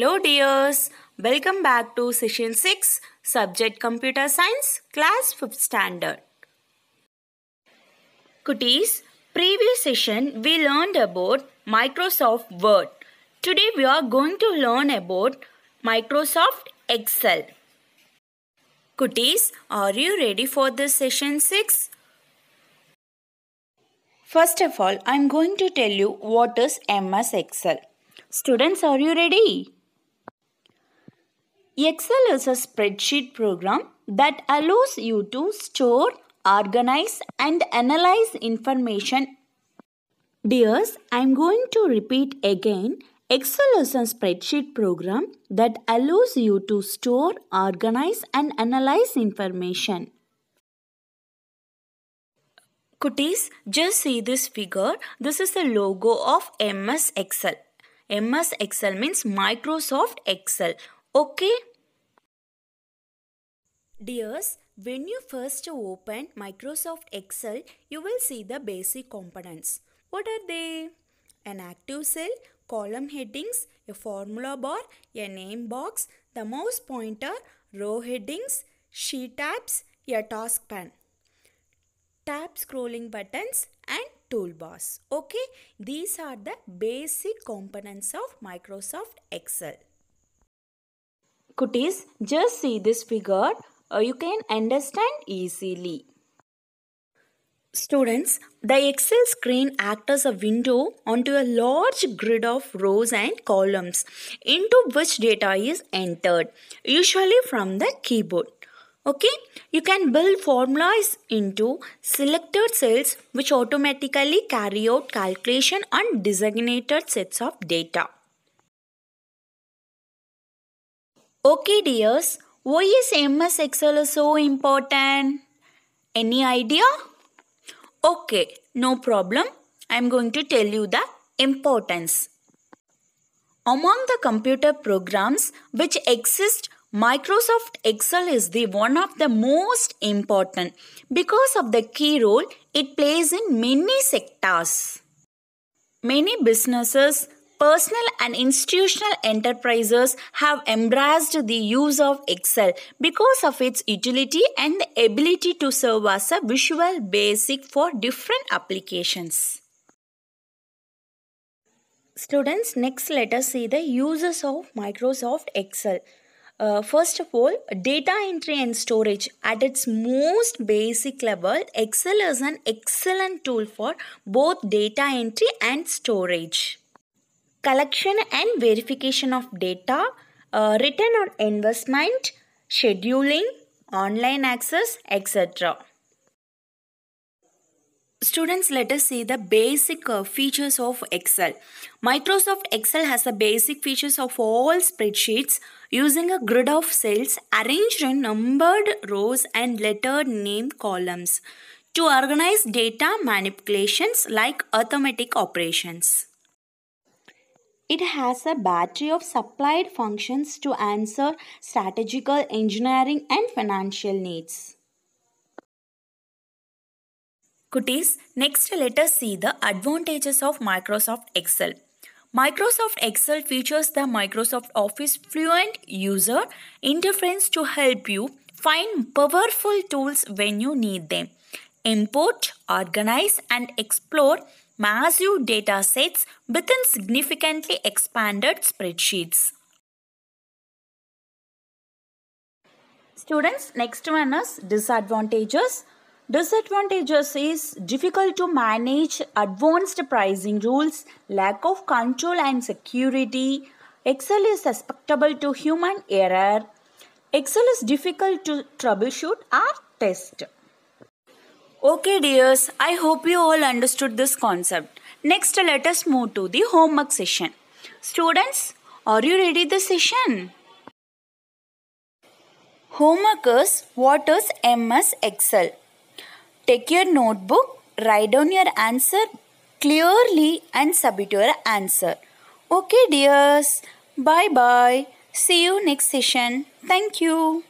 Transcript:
Hello dears, welcome back to session 6, subject Computer Science, class 5th standard. Cuties, previous session we learned about Microsoft Word. Today we are going to learn about Microsoft Excel. Cuties, are you ready for this session 6? First of all, I am going to tell you what is MS Excel. Students, are you ready? Excel is a spreadsheet program that allows you to store, organize and analyze information. Dears, I am going to repeat again. Excel is a spreadsheet program that allows you to store, organize and analyze information. Cuties, just see this figure. This is the logo of MS Excel. MS Excel means Microsoft Excel. Okay? Dears, when you first open Microsoft Excel, you will see the basic components. What are they? An active cell, column headings, a formula bar, a name box, the mouse pointer, row headings, sheet tabs, a taskpan, tab scrolling buttons and toolbars. Okay, these are the basic components of Microsoft Excel. Cuties, just see this figure. You can understand easily. Students, the Excel screen acts as a window onto a large grid of rows and columns into which data is entered, usually from the keyboard. Okay, you can build formulas into selected cells which automatically carry out calculation on designated sets of data. Okay dears, why is MS Excel so important? Any idea? Okay, no problem. I am going to tell you the importance. Among the computer programs which exist, Microsoft Excel is the one of the most important because of the key role it plays in many sectors. Many businesses, personal and institutional enterprises have embraced the use of Excel because of its utility and the ability to serve as a visual basic for different applications. Students, next let us see the uses of Microsoft Excel. First of all, data entry and storage. At its most basic level, Excel is an excellent tool for both data entry and storage. Collection and verification of data, return on investment, scheduling, online access, etc. Students, let us see the basic features of Excel. Microsoft Excel has the basic features of all spreadsheets using a grid of cells arranged in numbered rows and lettered name columns to organize data manipulations like arithmetic operations. It has a battery of supplied functions to answer strategical, engineering and financial needs. Cuties, next let us see the advantages of Microsoft Excel. Microsoft Excel features the Microsoft Office Fluent user interface to help you find powerful tools when you need them. Import, organize and explore massive data sets within significantly expanded spreadsheets. Students, next one is disadvantages. Disadvantages is difficult to manage, advanced pricing rules, lack of control and security. Excel is susceptible to human error. Excel is difficult to troubleshoot or test. Okay dears, I hope you all understood this concept. Next, let us move to the homework session. Students, are you ready the session? Homework is what is MS Excel? Take your notebook, write down your answer clearly and submit your answer. Okay dears, bye bye. See you next session. Thank you.